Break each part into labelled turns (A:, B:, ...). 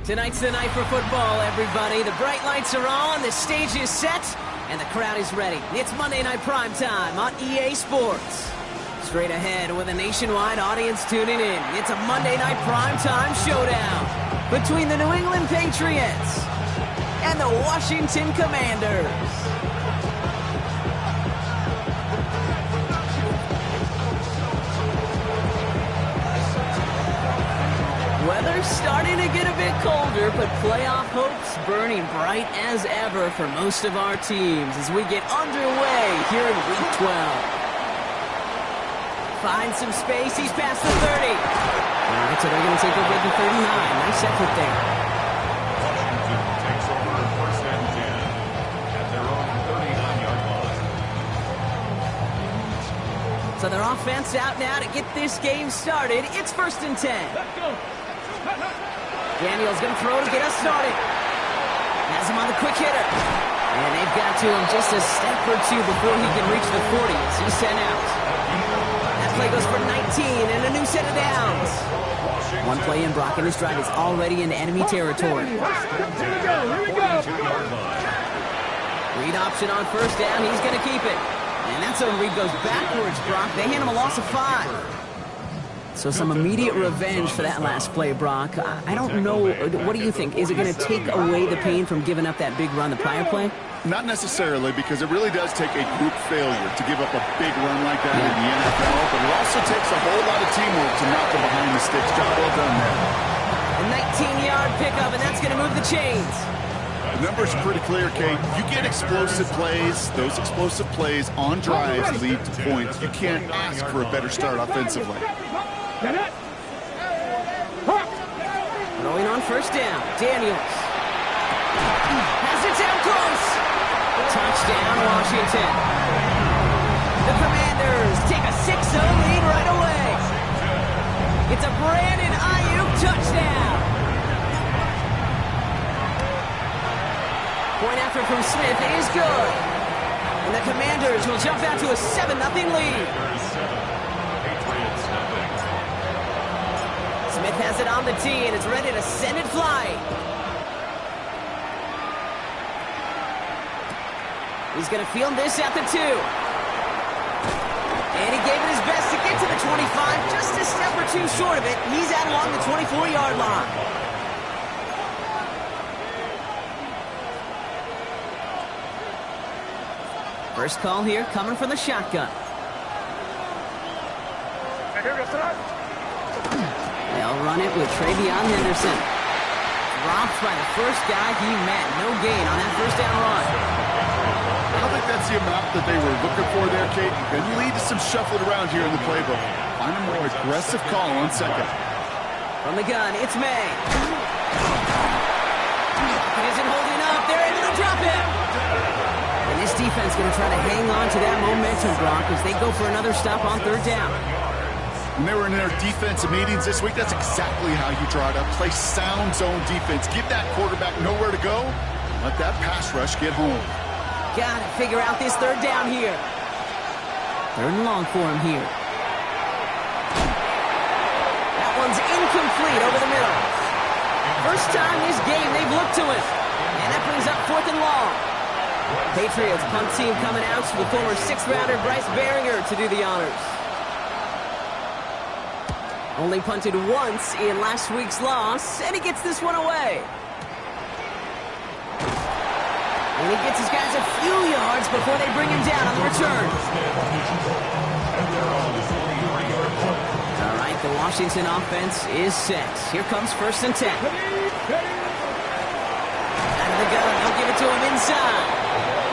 A: Tonight's the night for football, everybody. The bright lights are on, the stage is set, and the crowd is ready. It's Monday Night Primetime on EA Sports. Straight ahead with a nationwide audience tuning in. It's a Monday Night Primetime showdown between the New England Patriots and the Washington Commanders. Weather's starting to get a bit colder, but playoff hopes burning bright as ever for most of our teams as we get underway here in Week 12. Finds some space, he's past the 30. All right, so they're going to take over at the 39. Nice effort there.
B: Washington takes over first and 10 at their own 39-yard line.
A: So their offense out now to get this game started. It's first and 10.
C: Let's go.
A: Daniel's going to throw to get us started. Has him on the quick hitter. And they've got to him just a step or two before he can reach the 40 as he's sent out. That play goes for 19 and a new set of downs. One play in, Brock, and this drive is already in enemy territory.
C: Here we go.
A: Read option on first down. He's going to keep it. And that's when Reed goes backwards, Brock. They hand him a loss of 5. So some immediate revenge for that last play, Brock. I don't know. What do you think? Is it going to take away the pain from giving up that big run the prior play?
D: Not necessarily, because it really does take a group failure to give up a big run like that in the NFL, but it also takes a whole lot of teamwork to knock them behind the sticks. Job well done there.
A: A 19-yard pickup, and that's going to move the chains.
D: The numbers are pretty clear, Kate. You get explosive plays. Those explosive plays on drives lead to points. You can't ask for a better start offensively.
A: Throwing on first down, Daniels. Has it down close. Touchdown, Washington. The Commanders take a 6-0 lead right away. It's a Brandon Ayuk touchdown. Point after from Smith is good. And the Commanders will jump out to a 7-0 lead. Smith has it on the tee and is ready to send it flying. He's going to field this at the 2. And he gave it his best to get to the 25, just a step or two short of it. He's out along the 24-yard line. First call here coming from the shotgun. They'll run it with Travion Henderson. Dropped by the first guy he met. No gain on that first down run.
D: I don't think that's the amount that they were looking for there, Kate. Could lead to some shuffling around here in the playbook. Find a more aggressive call on second.
A: From the gun, it's May. He isn't holding up. They're able to drop him. And this defense going to try to hang on to that momentum, Brock, as they go for another stop on third down.
D: When they were in their defensive meetings this week, that's exactly how you draw it up. Play sound zone defense. Give that quarterback nowhere to go. Let that pass rush get home.
A: Got to figure out this third down here. Third and long for him here. That one's incomplete over the middle. First time this game they've looked to it. And that brings up fourth and long. Patriots punt team coming out with former 6th-rounder Bryce Baringer to do the honors. Only punted once in last week's loss, and he gets this one away. And he gets his guys a few yards before they bring him down on the return. All right, the Washington offense is set. Here comes first and 10. Out of the gun, they'll give it to him inside.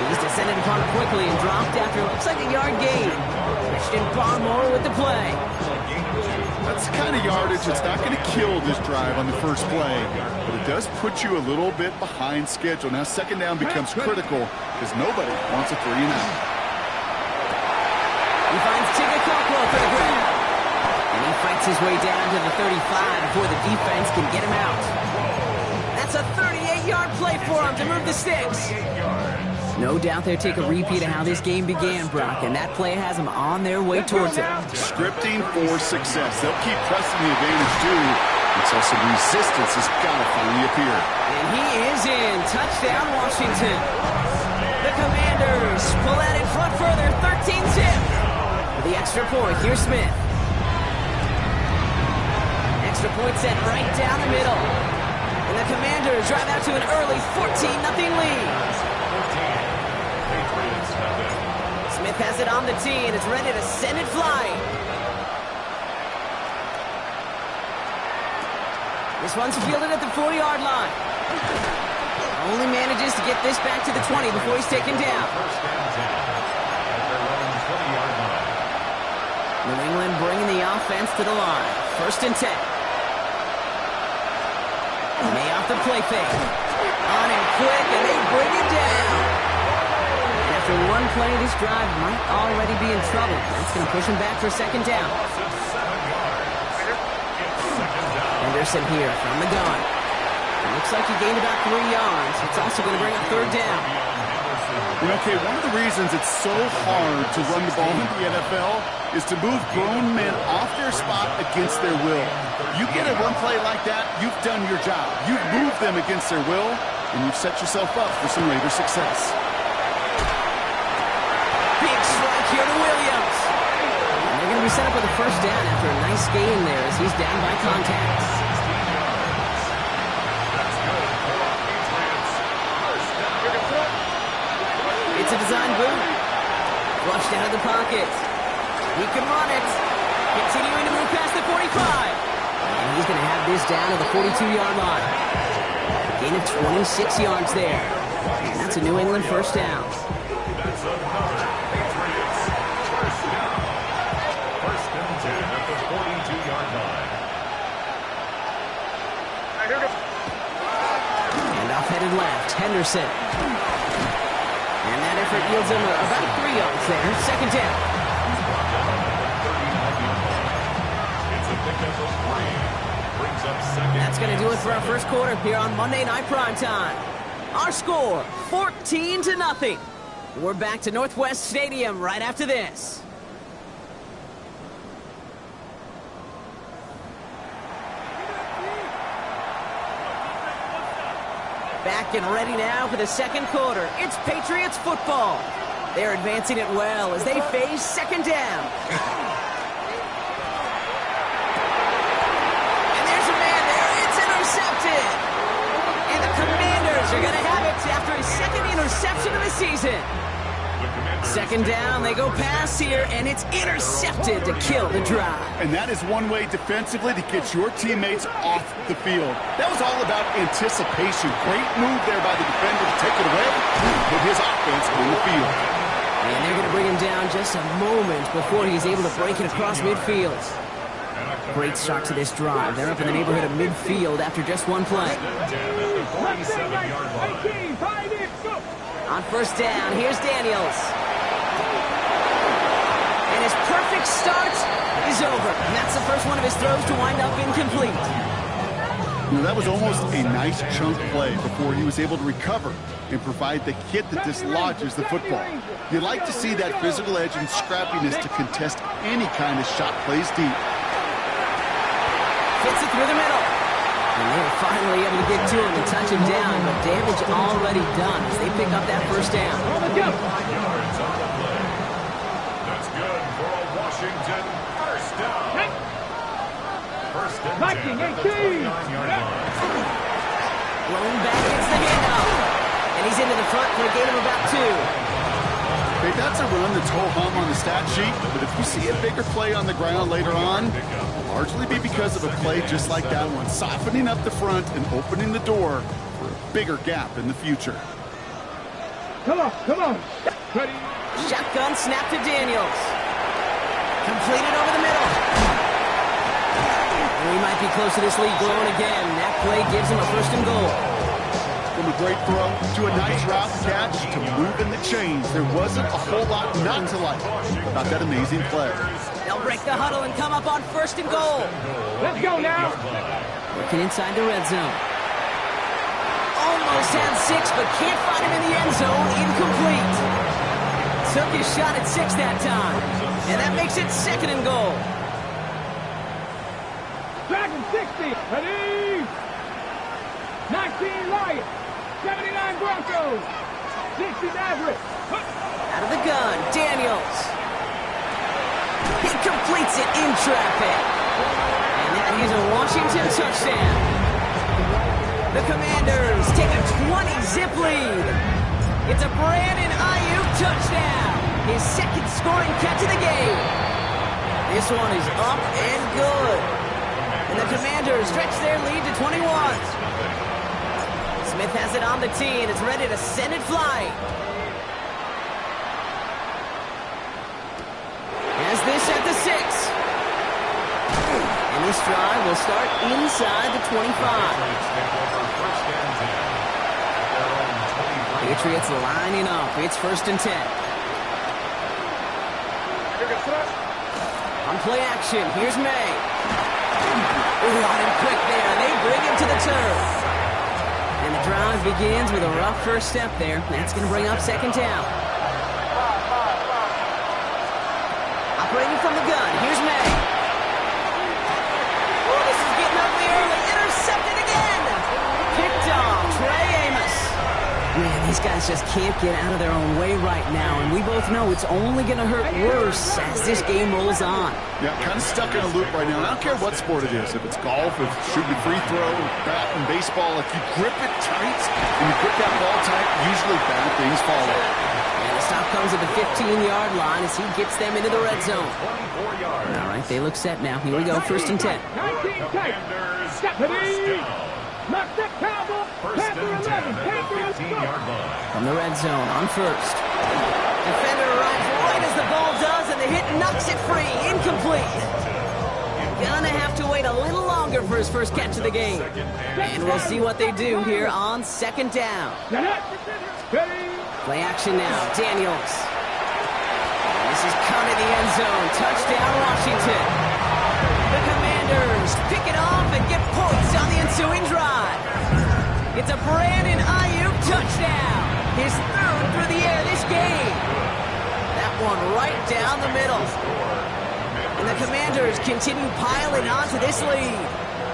A: He's descended upon quickly and dropped after looks like a yard gain. Christian Barmore with the play.
D: That's the kind of yardage that's not going to kill this drive on the first play, but it does put you a little bit behind schedule. Now second down becomes critical because nobody wants a 3-and-out.
A: He finds Tigger Cockrell for the grab. And he fights his way down to the 35 before the defense can get him out. That's a 38-yard play for him to move the sticks. No doubt they'll take a repeat of how this game began, Brock, and that play has them on their way towards it.
D: Scripting for success. They'll keep pressing the advantage, too, So some resistance has got to finally appear.
A: And he is in. Touchdown, Washington. The Commanders pull out in front further, 13-zip. For the extra point, here's Smith. Extra point set right down the middle. And the Commanders drive out to an early 14-0 lead. Smith has it on the tee and is ready to send it flying. This one's fielded at the 40-yard line. Only manages to get this back to the 20 before he's taken down. New England bringing the offense to the line. 1st and 10. May off the play fake. On and quick, and they bring it down. And after one play, this drive might already be in trouble. That's going to push him back for 2nd down. Henderson here from the gun. It looks like he gained about 3 yards. It's also going to bring up 3rd down.
D: Okay, one of the reasons it's so hard to run the ball in the NFL is to move grown men off their spot against their will. You get a run play like that, you've done your job. You've moved them against their will, and you've set yourself up for some later success.
A: Big strike here to Williams. And they're going to be set up with a 1st down after a nice gain there as he's down by contact. It's a design boot. Flushed out of the pocket. He can run it. Continuing to move past the 45. And he's going to have this down to the 42-yard line. A gain of 26 yards there. And that's a New England 1st down.
B: That's another Patriots 1st down. 1st and 10 at the 42-yard line.
A: And off headed left. Henderson. And that effort yields him about 3 yards there. 2nd down. That's going to do it for our 1st quarter here on Monday Night Primetime. Our score, 14-0. We're back to Northwest Stadium right after this. Back and ready now for the 2nd quarter. It's Patriots football. They're advancing it well as they face 2nd down. And there's a man there. It's intercepted. And the Commanders are going to have it after his 2nd interception of the season. 2nd down, they go pass here, and it's intercepted to kill the drive.
D: And that is one way defensively to get your teammates off the field. That was all about anticipation. Great move there by the defender to take it away, put his offense on the field.
A: And they're going to bring him down just a moment before he's able to break it across midfield. Great start to this drive. They're up in the neighborhood of midfield after just one play. On 1st down, here's Daniels. And his perfect start is over. And that's the first one of his throws to wind up incomplete.
D: You know, that was almost a nice chunk play before he was able to recover and provide the hit that dislodges the football. You like to see that physical edge and scrappiness to contest any kind of shot plays deep.
A: Fits it through the middle. And they're finally able to get to him and touch him down, but damage already done as they pick up that 1st down.
B: That's good for a Washington 1st down. 1st and 10 at the 29-yard line.
A: Rolling back against the handoff. And he's into the front for a gain of about 2.
D: Okay, that's a run that's ho-hum on the stat sheet, but if you see a bigger play on the ground later on, largely be because of a play just like that one, softening up the front and opening the door for a bigger gap in the future.
C: Come on. Ready?
A: Shotgun snap to Daniels. Completed over the middle. And we might be close to this lead growing again. That play gives him a 1st and goal.
D: From a great throw to a nice route catch to moving the chains, there wasn't a whole lot not to like about that amazing play.
A: They'll break the huddle and come up on 1st and goal.
C: Let's go now.
A: Working inside the red zone. Almost had 6, but can't find him in the end zone. Incomplete. Took his shot at 6 that time. And that makes it 2nd and goal.
C: Dragon 60. Ready? 19 Lions. 79 Broncos. 60 Mavericks.
A: Out of the gun, Daniels. He completes it in traffic. And that is a Washington touchdown. The Commanders take a 20-zip lead. It's a Brandon Ayuk touchdown. His second scoring catch of the game. This one is up and good. And the Commanders stretch their lead to 21. Smith has it on the tee, and it's ready to send it flying. Has this at the 6. And this drive will start inside the 25. Patriots lining up. It's 1st and 10. On play action, here's May. Ooh, on him quick there. They bring him to the turf. And the drive begins with a rough first step there. That's going to bring up 2nd down. Operating from the gun, here's May. Oh, this is getting ugly early. Intercepted again. Picked off, Trey Amos. Man, these guys just can't get out of their own way right now, and we both know it's only going to hurt worse as this game rolls on.
D: Yeah, kind of stuck in a loop right now. I don't care what sport it is. If it's golf, if shooting a free throw, bat and baseball, if you grip it tight and you grip that ball tight, usually bad things follow.
A: And the stop comes at the 15-yard line as he gets them into the red zone. All right, they look set now. Here we go, 1st and 10.
C: 19 tight. Ready? Lock that Cowboy. Panther 11. Panther 11.
A: From the red zone on 1st. Defender arrives right as the ball does, and the hit knocks it free. Incomplete. Gonna have to wait a little longer for his first catch of the game. And we'll see what they do here on 2nd down. Play action now. Daniels. This is cut in the end zone. Touchdown, Washington. The Commanders pick it off and get points on the ensuing drive. It's a Brandon Ayuk touchdown. His 3rd through the air this game. That one right down the middle. And the Commanders continue piling onto this lead.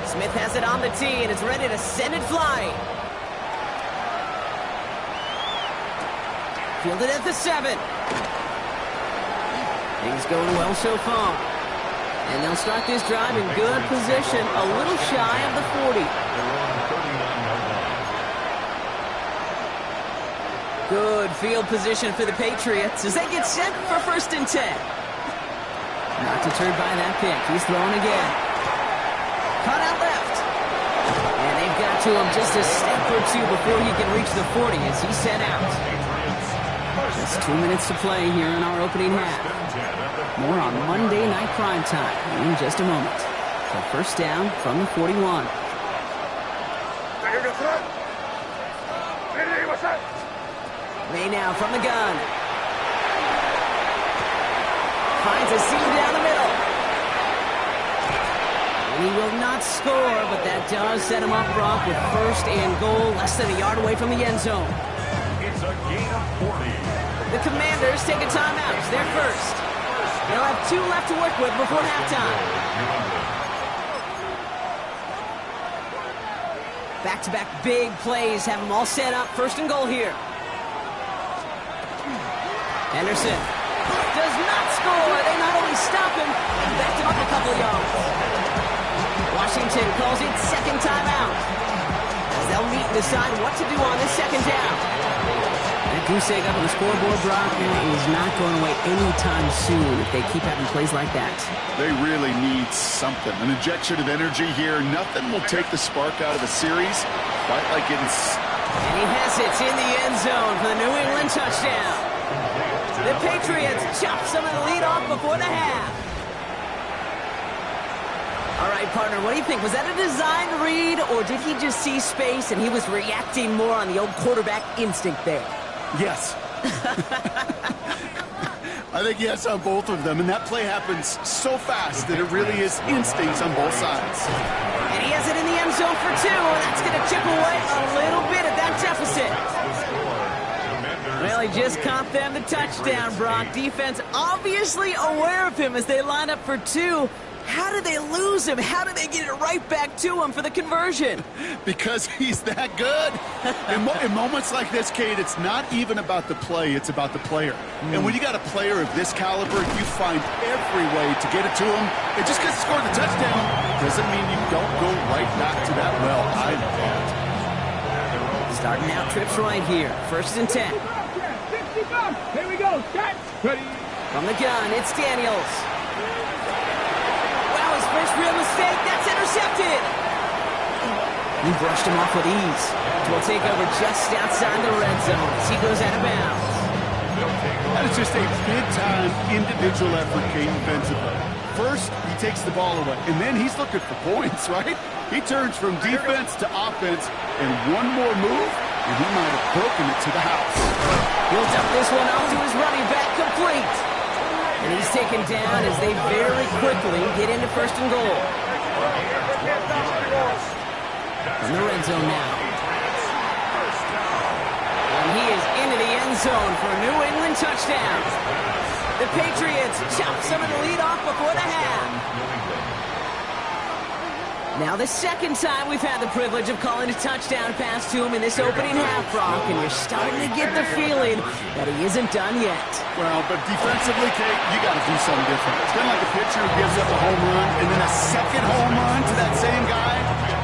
A: Smith has it on the tee, and it's ready to send it flying. Fielded at the 7. Things going well so far. And they'll start this drive in good position, a little shy of the 40. Good field position for the Patriots as they get set for 1st and 10. Not deterred by that pick. He's throwing again. Caught out left. And they've got to him just a step or two before he can reach the 40 as he's set out. Just 2 minutes to play here in our opening half. More on Monday Night Primetime in just a moment. So 1st down from the 41. May now from the gun. Finds a seam down the middle. And he will not score, but that does set him up, Brock, with 1st and goal, less than a yard away from the end zone.
B: It's a gain of 40.
A: The Commanders take a timeout. It's their 1st. They'll have 2 left to work with before halftime. Back-to-back big plays have them all set up. 1st and goal here. Henderson does not score. They not only stop him, they backed him up a couple of yards. Washington calls it 2nd timeout as they'll meet and decide what to do on this 2nd down. That goose egg up on the scoreboard, Brock, is not going away anytime soon if they keep having plays like that.
D: They really need something. An injection of energy here. Nothing will take the spark out of the series quite like getting...
A: And he has it in the end zone for the New England touchdown. The Patriots chop some of the lead off before the half. All right, partner, what do you think? Was that a design read, or did he just see space and he was reacting more on the old quarterback instinct there?
D: Yes. I think yes on both of them, and that play happens so fast that it really is instincts on both sides.
A: And he has it in the end zone for 2, and that's going to chip away a little bit at that deficit. Well, he just caught them the touchdown, Brock. Defense obviously aware of him as they line up for 2. How did they lose him? How did they get it right back to him for the conversion?
D: Because he's that good. In moments like this, Kate, it's not even about the play, it's about the player. And when you got a player of this caliber, you find every way to get it to him. And just because he scored the touchdown doesn't mean you don't go right back to that well. I thought.
A: Starting out trips right here. 1st and 10.
C: 60 bucks. Here we go. Set. Ready.
A: From the gun, it's Daniels. Wow, his first real mistake. That's intercepted. He brushed him off with ease. Will take over just outside the red zone as he goes out of bounds.
D: That is just a big-time individual effort, Kate, defensively. First, he takes the ball away, and then he's looking for points, right? He turns from defense to offense, and one more move, and he might have broken it to the house.
A: He'll dump this one off to his running back, complete. And he's taken down as they very quickly get into 1st and goal. From the red zone now. And he is into the end zone for a New England touchdown. The Patriots chop some of the lead off before the half. Now the second time we've had the privilege of calling a touchdown pass to him in this opening half, Brock, and you're starting to get the feeling that he isn't done yet.
D: Well, but defensively, Kate, you got to do something different. It's been like a pitcher who gives up a home run and then a second home run to that same guy.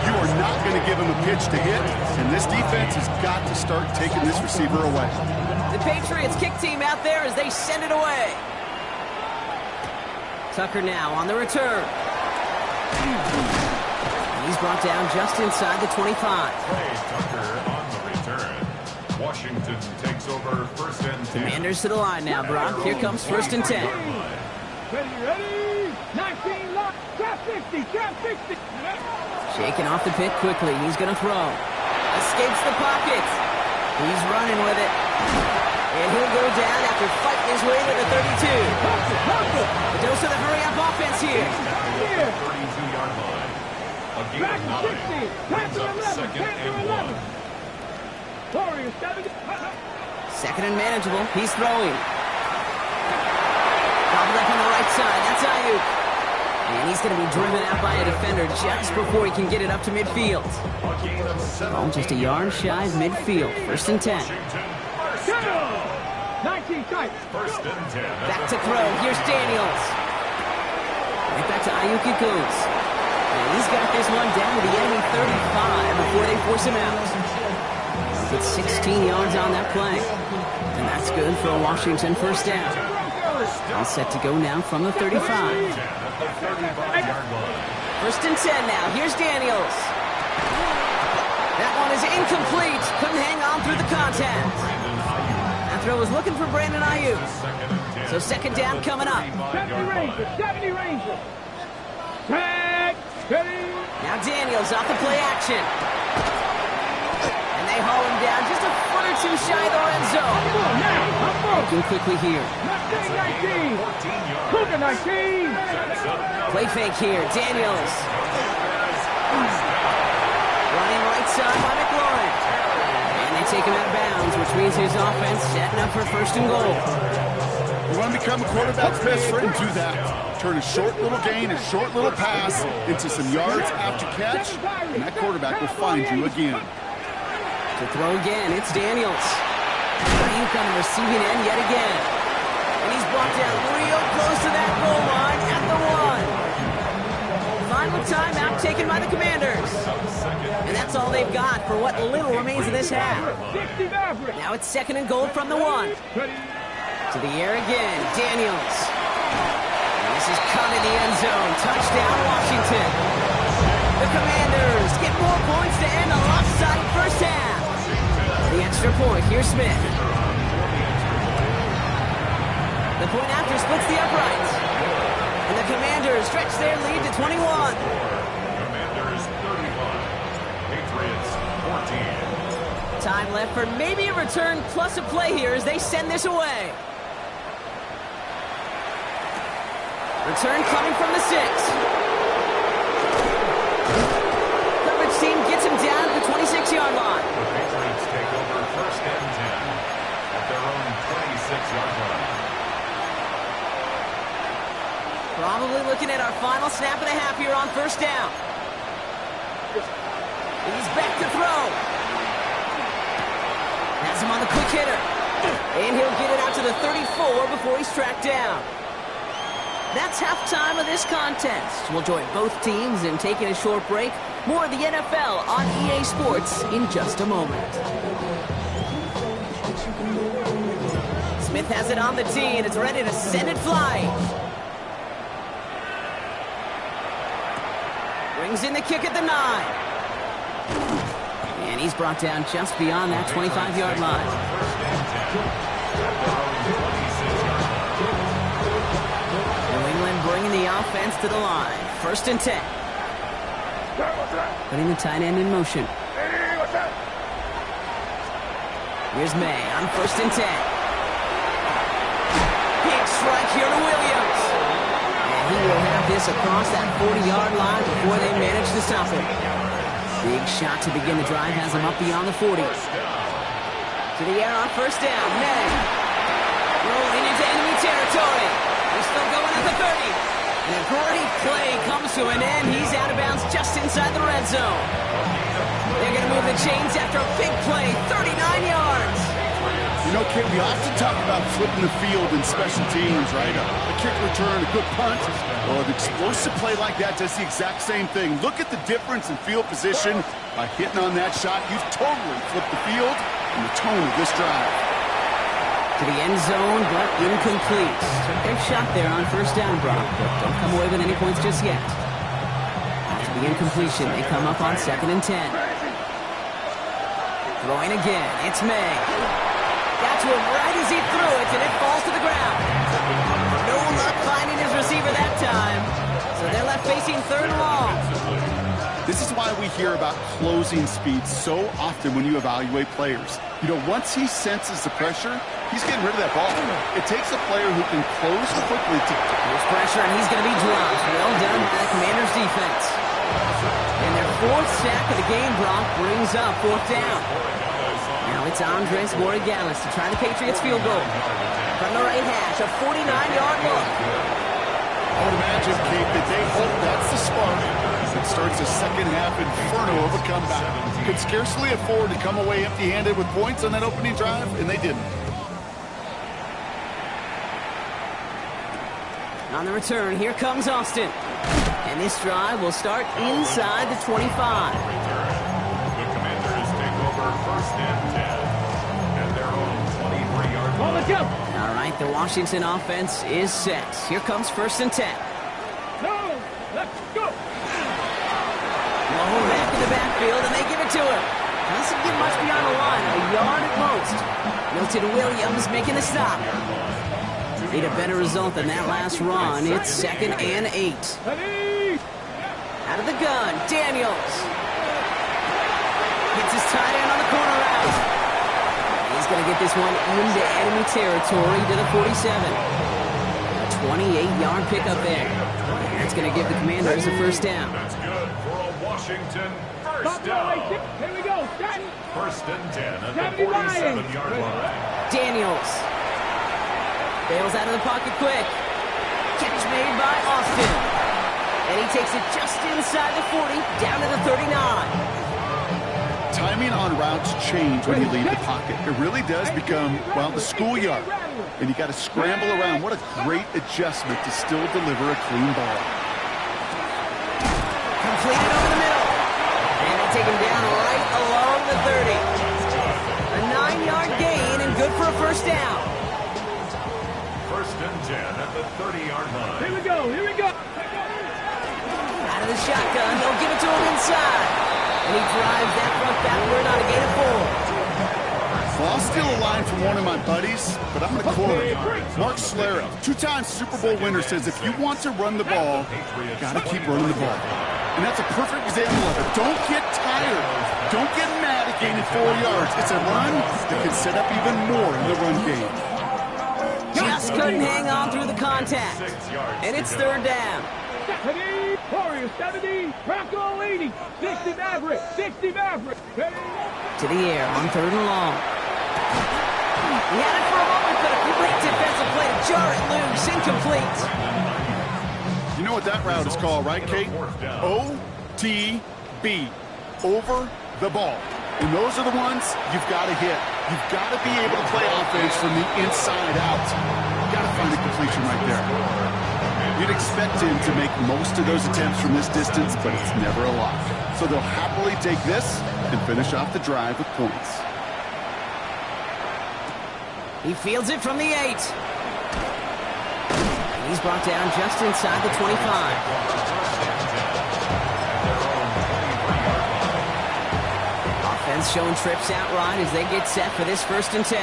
D: You are not going to give him a pitch to hit, and this defense has got to start taking this receiver away.
A: The Patriots kick team out there as they send it away. Tucker now on the return. He's brought down just inside the 25.
B: Tucker on the return. Washington takes over 1st and 10.
A: Commanders to the line now, Brock. Here comes 1st and 10.
C: Ready. 19 lock. Trap 50. Trap 60.
A: Shaking off the pick quickly. He's going to throw. Escapes the pocket. He's running with it. And he'll go down after fighting his way to the 32. A dose of the hurry-up offense here.
B: 32-yard line. A gain
C: Back
B: of 9.
C: 60. Pass to 11.
B: 2nd
C: Pass
B: and
C: to 11.
B: 1.
C: Warriors 70.
A: 2nd and manageable. He's throwing. Gobbled up on the right side. That's Ayuk. And he's going to be driven out by a defender just before he can get it up to midfield.
B: A gain of 7.
A: Just a yard shy of midfield. 1st and 10.
C: 19 tight.
B: 1st and 10.
A: Back to throw. Here's Daniels. Right back to Ayuk it goes. And he's got this one down to the enemy 35 before they force him out. Gets 16 yards on that play. And that's good for a Washington 1st down. All set to go now from the 35. 1st and 10 now. Here's Daniels. That one is incomplete. Couldn't hang on through the contact. That throw was looking for Brandon Ayuk. So 2nd down coming up.
C: 70 Rangers. 70 Rangers. Tag. Ready.
A: Now Daniels off the play action. And they haul him down just a foot or two shy of the red zone. Looking quickly here.
C: 19. Cougar 19.
A: Play fake here. Daniels. Running right side by McLaurin. And they take him out of bounds, which means his offense setting up for 1st and goal.
D: You want to become a quarterback's best friend? Do that. Turn a short little gain, a short little pass into some yards after catch, and that quarterback will find you again.
A: To throw again, it's Daniels. Ayuk on the receiving end yet again. And he's brought down real close to that goal line at the 1. Final timeout taken by the Commanders. And that's all they've got for what little remains of this half. Now it's 2nd and goal from the 1. To the air again, Daniels. And this is caught in the end zone. Touchdown, Washington. The Commanders get more points to end a lopsided 1st half. The extra point, here's Smith. The point after splits the uprights. And the Commanders stretch their lead to 21.
B: Commanders 31. Patriots 14.
A: Time left for maybe a return plus a play here as they send this away. Return coming from the 6. Coverage team gets him down at the 26-yard line.
B: The Patriots take over 1st and 10 at their own 26-yard line.
A: Probably looking at our final snap He's back to throw. Has him on the quick hitter. And he'll get it out to the 34 before he's tracked down. That's halftime of this contest. We'll join both teams in taking a short break. More of the NFL on EA Sports in just a moment. Smith has it on the tee and is ready to send it flying. Brings in the kick at the 9. And he's brought down just beyond that 25-yard line. New England bringing the offense to the line. 1st and 10. Putting the tight end in motion. Here's May on 1st and 10. Big strike here to Williams. And he will have this across that 40-yard line before they manage to stop him. Big shot to begin the drive has him up beyond the 40. To the air on 1st down. May rolling into enemy territory. He's still going at the 30. And a great play comes to an end. He's out of bounds just inside the red zone. They're going to move the chains after a big play, 39 yards.
D: You know, Kate, we often talk about flipping the field in special teams, right? A kick return, a good punt. Well, an explosive play like that does the exact same thing. Look at the difference in field position. By hitting on that shot, you've totally flipped the field and the tone of this drive.
A: To the end zone, but incomplete. Took their shot there on 1st down, Brock, but don't come away with any points just yet. After the incompletion, they come up on 2nd and 10. Throwing again, it's May. Got to him right as he threw it, and it falls to the ground. No luck finding his receiver that time. So they're left facing 3rd and long.
D: This is why we hear about closing speed so often when you evaluate players. You know, once he senses the pressure, he's getting rid of that ball. It takes a player who can close quickly to
A: There's pressure, and he's going to be dropped. Well done by the Commanders' defense. And their 4th sack of the game, Brock, brings up 4th down. Now it's Andres Borregales to try the Patriots field goal. From the right hash, a 49-yard look.
D: I would imagine, Kate, that they hope that's the spark that starts a second-half inferno of a comeback. Could scarcely afford to come away empty-handed with points on that opening drive, and they didn't.
A: On the return, here comes Austin. And this drive will start inside the 25.
B: The Commanders take over 1st and 10. And their own 23-yard line.
C: Let's go.
A: All right, the Washington offense is set. Here comes 1st and 10.
C: No, let's go.
A: Low back in the backfield, and they give it to him. Doesn't get much beyond the line, a yard at most. Milton Williams making the stop. Need a better result than that last run. It's 2nd and 8. Out of the gun, Daniels. Gets his tight end on the corner route. He's going to get this one into enemy territory to the 47. A 28-yard pickup there. That's going to give the Commanders a 1st down.
B: That's good for a Washington 1st down.
C: Here we go.
B: 1st and 10 at the 47-yard line.
A: Daniels. Bails out of the pocket quick. Catch made by Austin. And he takes it just inside the 40, down to the 39.
D: Timing on routes change when you leave the pocket. It really does become, well, the schoolyard. And you got to scramble around. What a great adjustment to still deliver a clean ball.
A: Completed over the middle. And they take him down right along the 30. A 9-yard gain and good for a 1st down.
B: 1st and 10 at the 30-yard line.
C: Here we go. Here we go.
A: Out of the shotgun, they'll give it to him inside. And he drives that front backward on a gain of 4.
D: Well, I'll steal a line from one of my buddies, but I'm going to quote him. Mark Schlereth, 2-time Super Bowl winner, says if you want to run the ball, you got to keep running the ball. And that's a perfect example of it. Don't get tired. Don't get mad at gaining 4 yards. It's a run that can set up even more in the run game.
A: Just couldn't hang on through the contact. And it's 3rd down.
C: 70, Warriors 70, Bronco 80, 60 Maverick, 60 Maverick.
A: To the air on 3rd and long. He had it for a moment, but a great defensive play to jar it loose. Incomplete.
D: You know what that route is called, right, Kate? OTB. over the ball. And those are the ones you've got to hit. You've got to be able to play offense from the inside out. You've got to find a completion right there. You'd expect him to make most of those attempts from this distance, but it's never a lot. So they'll happily take this and finish off the drive with points.
A: He fields it from the 8. He's brought down just inside the 25. Offense showing trips out right as they get set for this 1st and 10.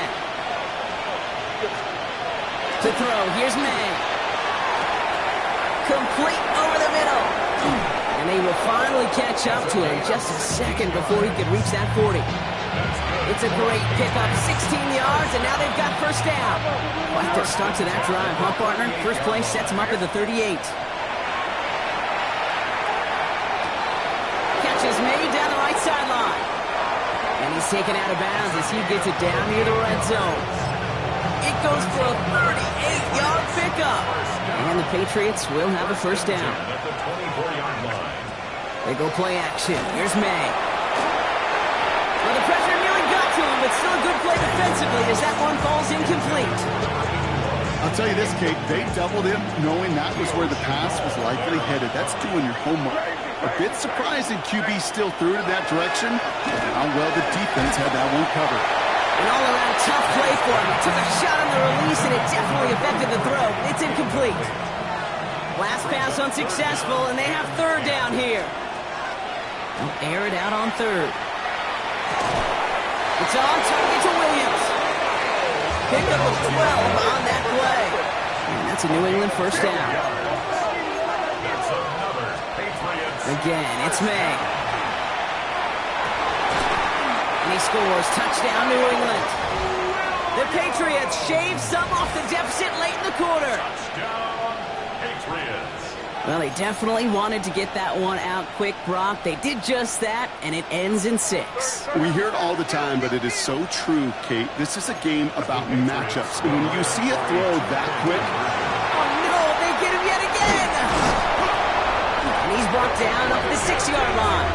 A: To throw, here's May. Complete over the middle. And they will finally catch up to him just a second before he could reach that 40. It's a great pickup, 16 yards, and now they've got 1st down. Quite the start to that drive, huh, partner? First play sets him up at the 38. Catches made down the right sideline. And he's taken out of bounds as he gets it down near the red zone. It goes for a 38-yard pickup. And the Patriots will have a 1st down. They go play action. Here's May. Well, the pressure nearly got to him, but still a good play defensively as that one falls incomplete.
D: I'll tell you this, Kate, they doubled him knowing that was where the pass was likely headed. That's doing your homework. A bit surprising QB still threw it in that direction. How well the defense had that one covered.
A: An all-around tough play for him. He took a shot on the release, and it definitely affected the throw. It's incomplete. Last pass unsuccessful, and they have 3rd down here. They'll air it out on 3rd. It's on target to Williams. Pick up a 12 on that play. And that's a New England 1st down. Again, it's May. And he scores. Touchdown, New England. The Patriots shave some off the deficit late in the quarter.
B: Touchdown, Patriots.
A: Well, they definitely wanted to get that one out quick, Brock. They did just that, and it ends in 6.
D: We hear it all the time, but it is so true, Kate. This is a game about matchups. And when you see a throw that quick...
A: Oh, no, they get him yet again! And he's brought down up the 6-yard line.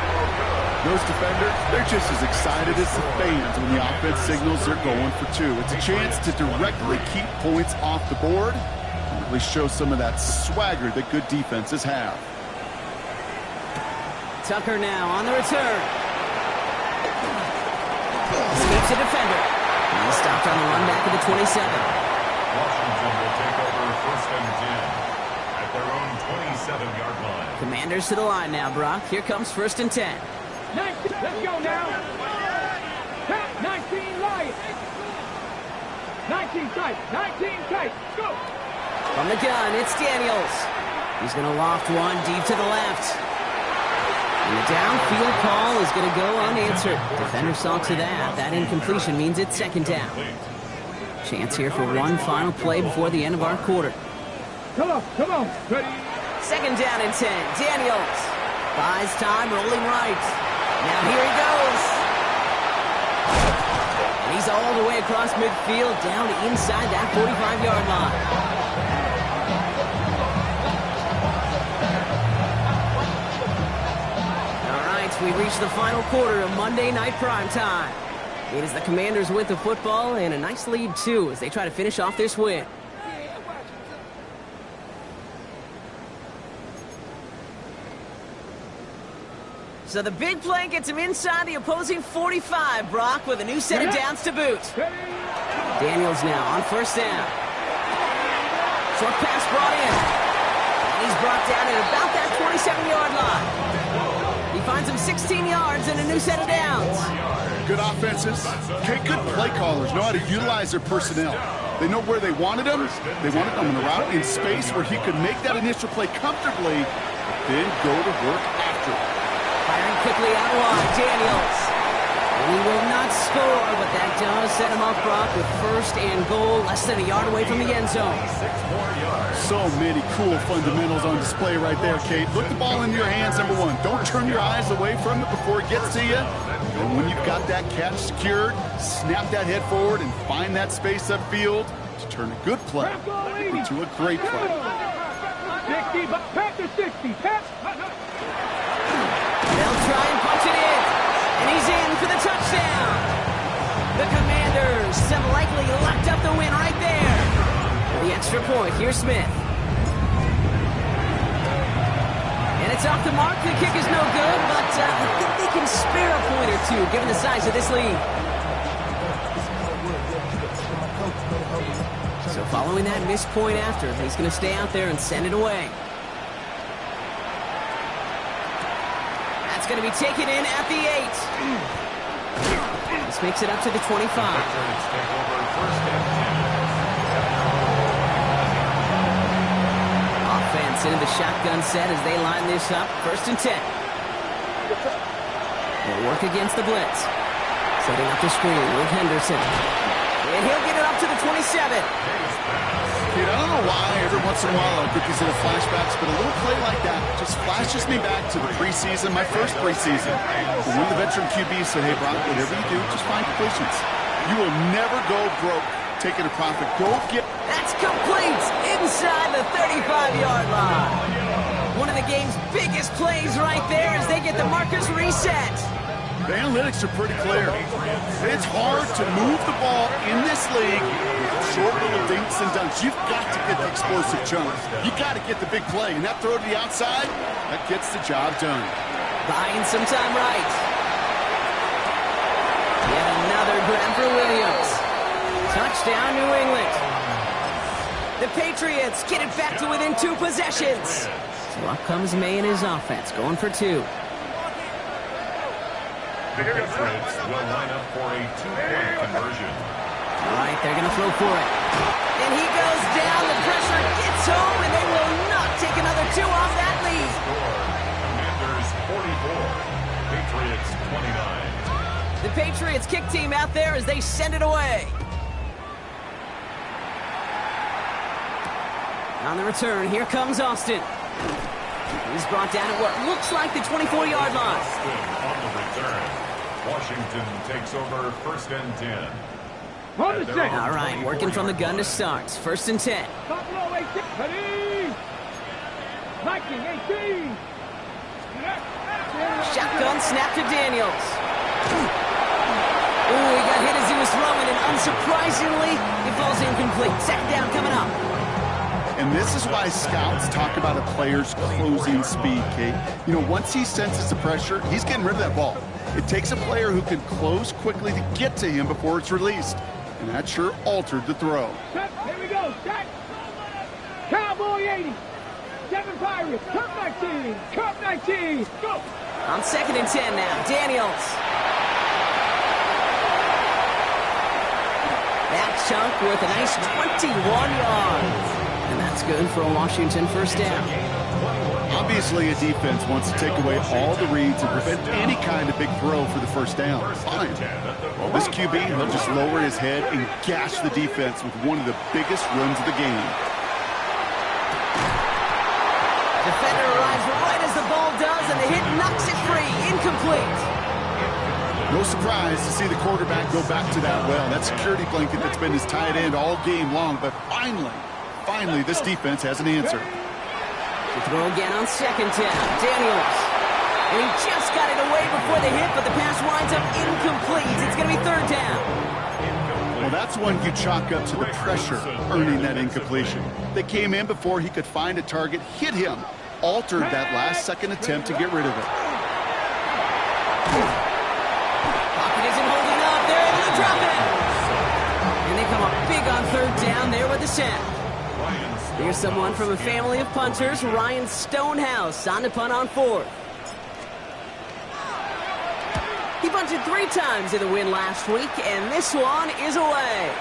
D: Those defenders, they're just as excited as the fans when the offense signals they're going for 2. It's a chance to directly keep points off the board. Really show some of that swagger that good defenses have.
A: Tucker now on the return. Escapes a defender. And he's stopped on the run back of the 27.
B: Washington will take over 1st and 10 at their own 27-yard line.
A: Commanders to the line now, Brock. Here comes 1st and 10.
C: 19, let's go now. 19 Lions. 19 tight. 19 tight. Go.
A: From the gun, it's Daniels. He's going to loft one deep to the left. And the downfield call is going to go unanswered. Defender saw to that. That incompletion means it's 2nd down. Chance here for one final play before the end of our quarter.
C: Come on. Ready.
A: 2nd down and 10. Daniels buys time, rolling right. Now here he goes. And he's all the way across midfield, down inside that 45-yard line. We reach the final quarter of Monday Night Primetime. It is the Commanders with the football and a nice lead, too, as they try to finish off this win. So the big play gets him inside the opposing 45, Brock, with a new set of downs to boot. Daniels now on 1st down. Short pass brought in. And he's brought down at about that 27-yard line. He finds him 16 yards and a new set of downs.
D: Good offenses. Okay, good play callers know how to utilize their personnel. They know where they wanted him. They wanted him on the route in space where he could make that initial play comfortably, but then go to work after it.
A: Firing quickly out wide, Daniels. And he will not score, but that does set him up, Brock, with 1st and goal, less than a yard away from the end zone.
B: 6 more yards.
D: So many cool fundamentals on display right there, Kate. Look the ball in your hands, number 1. Don't turn your eyes away from it before it gets to you. And when you've got that catch secured, snap that head forward and find that space upfield to turn a good play into a great play.
C: 60, back to 60. Pass.
A: They'll try and punch it in. Extra point. Here's Smith. And it's off the mark. The kick is no good, but I think they can spare a point or two given the size of this lead. So following that missed point after, he's going to stay out there and send it away. That's going to be taken in at the 8. This makes it up to the 25. Offense into the shotgun set as they line this up. 1st and 10. They'll work against the blitz. Setting up the screen with Henderson. And he'll get it up to the 27.
D: Dude, I don't know why every once in a while I'll get these little flashbacks, but a little play like that just flashes me back to the preseason, my first preseason. When the veteran QB said, hey, Brock, whatever you do, just find completions. You will never go broke taking a profit. Go get...
A: That's complete inside the 35-yard line. One of the game's biggest plays right there as they get the markers reset.
D: The analytics are pretty clear. It's hard to move the ball in this league with short little dinks and dunks. You've got to get the explosive chunks. You got to get the big play. And that throw to the outside, that gets the job done.
A: Buying some time right. Yet another grab for Williams. Touchdown, New England. The Patriots get it back to within 2 possessions. So up comes May and his offense, going for 2.
B: The Patriots will line up for a 2-point conversion.
A: All right, they're going to throw for it. And he goes down. The pressure gets home, and they will not take another 2 off that lead.
B: Commanders 44, Patriots 29.
A: The Patriots kick team out there as they send it away. On the return, here comes Austin. He's brought down at what looks like the 24-yard line.
B: On the return, Washington takes over 1st and 10.
A: All right, working from the gun to start. 1st and 10.
C: Buffalo 18. Ready. Viking 18.
A: Shotgun snap to Daniels. Ooh, he got hit as he was throwing, and unsurprisingly, he falls incomplete. 2nd down coming up.
D: And this is why scouts talk about a player's closing speed, Kate. You know, once he senses the pressure, he's getting rid of that ball. It takes a player who can close quickly to get to him before it's released. And that sure altered the throw.
C: Set. Here we go. Set. Cowboy 80. 7 Pirates. Cup 19. Cup 19. Go.
A: On 2nd and 10 now, Daniels. That chunk with a nice 21 yards. And that's good for a Washington 1st down.
D: Obviously, a defense wants to take away all the reads and prevent any kind of big throw for the 1st down. Fine. Well, this QB, he'll just lower his head and gash the defense with one of the biggest runs of the game.
A: Defender arrives right as the ball does, and the hit knocks it free. Incomplete.
D: No surprise to see the quarterback go back to that well. That security blanket that's been his tight end all game long, but finally, this defense has an answer.
A: To throw again on 2nd down, Daniels. And he just got it away before the hit, but the pass winds up incomplete. It's going to be 3rd down.
D: Well, that's one you chalk up to the pressure earning that incompletion. They came in before he could find a target, hit him, altered that last-second attempt to get rid of it.
A: Pocket isn't holding up. They're able to drop it. And they come up big on 3rd down there with the sack. Here's someone from a family of punters, Ryan Stonehouse, on to punt on 4th. He punted 3 times in the win last week, and this one is away.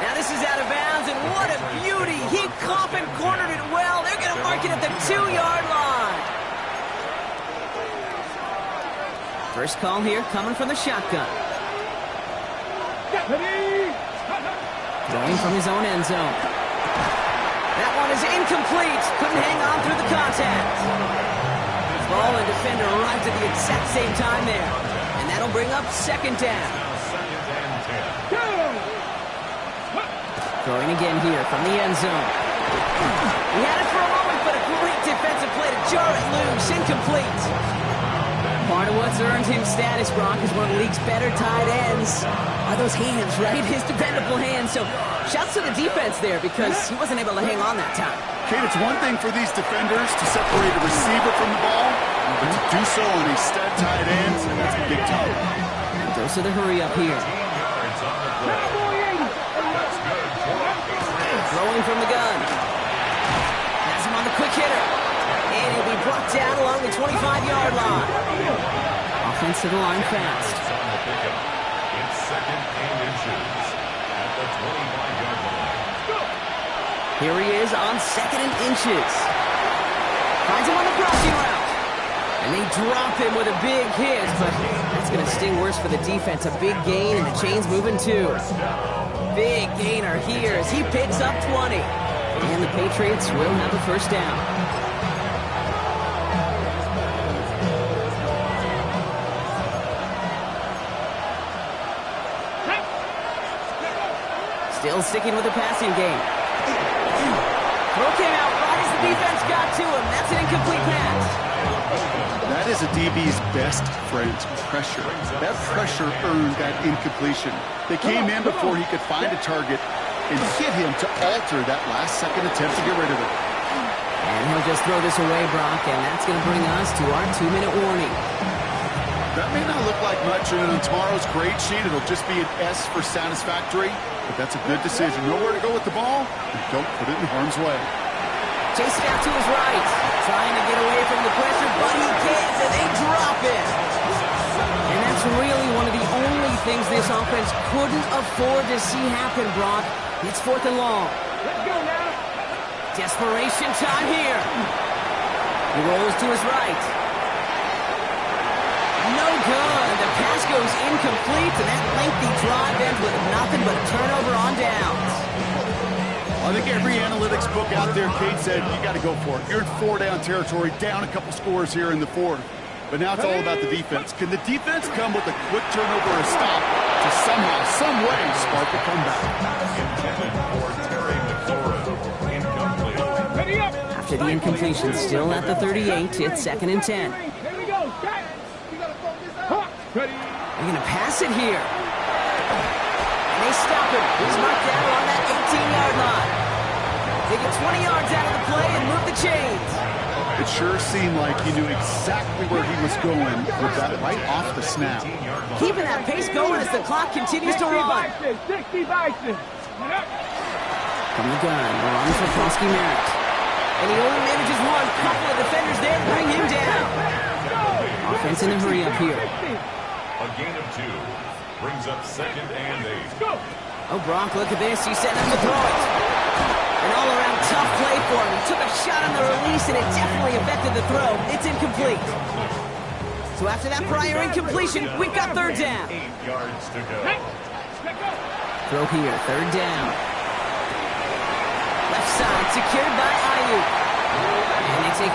A: Now this is out of bounds, and what a beauty. He caught and cornered it well. They're going to mark it at the 2-yard line. First call here coming from the shotgun. Throwing from his own end zone. That one is incomplete. Couldn't hang on through the contact. Ball and defender arrived at the exact same time there. And that'll bring up 2nd down. Throwing again here from the end zone. He had it for a moment, but a great defensive play to jar it loose. Incomplete. Part of what's earned him status, Brock, is one of the league's better tight ends. Are those hands, right? His dependable hands. So shouts to the defense there because he wasn't able to hang on that time.
D: Kate, it's one thing for these defenders to separate a receiver from the ball, but to do so on a stud tight end, that's big time.
A: Goes to the hurry up here. Throwing from the gun. Has him on the quick hitter. And he'll be brought down along the 25-yard line. Offensive line fast.
B: It's 2nd and inches at the 25-yard line.
A: Here he is on 2nd and inches. Finds him on the crossing route. And they drop him with a big hit, but that's going to sting worse for the defense. A big gain, and the chain's moving too. Big gainer here as he picks up 20. And the Patriots will have a first down. Still sticking with the passing game. Throw came out right as the defense got to him. That's an incomplete pass.
D: That is a DB's best friend, pressure. That pressure earned that incompletion. They came in before he could find a target and hit him to alter that last-second attempt to get rid of it.
A: And he'll just throw this away, Brock, and that's going to bring us to our 2-minute warning.
D: That may not look like much, and on tomorrow's grade sheet, it'll just be an S for satisfactory, but that's a good decision. Nowhere to go with the ball, and don't put it in harm's way.
A: Chasing out to his right, trying to get away from the pressure, but he can't, and they drop it. And that's really one of the only things this offense couldn't afford to see happen, Brock. It's 4th and long.
C: Let's go now.
A: Desperation time here. He rolls to his right. No good. The pass goes incomplete, and that lengthy drive ends with nothing but a turnover on downs.
D: I think every analytics book out there, Kate said, you got to go for it. You're in 4-down territory, down a couple scores here in the 4th. But now it's all about the defense. Can the defense come with a quick turnover or a stop to somehow, some way, spark a comeback?
A: After the incompletion, still at the 38, it's 2nd and 10.
C: Here we go. Ready.
A: They're going to pass it here. And they stop him. He's marked down on that 18-yard line. They get 20 yards out of the play and move the chains.
D: It sure seemed like he knew exactly where he was going with that right off the snap.
A: Keeping that pace going as the clock continues to run.
C: 60 Bison.
A: From the gun, the run for Prosky Merritt. And he only manages one. Couple of defenders there bring him down. Offense in a hurry up here.
B: A gain of 2 brings up 2nd and 8.
A: Oh, Brock, look at this. He's setting up to throw it. An all-around tough play for him. He took a shot on the release, and it definitely affected the throw. It's incomplete. So after that prior incompletion, we've got 3rd down.
B: 8 yards to go.
A: Throw here, 3rd down. Left side secured by Ayuk. And they take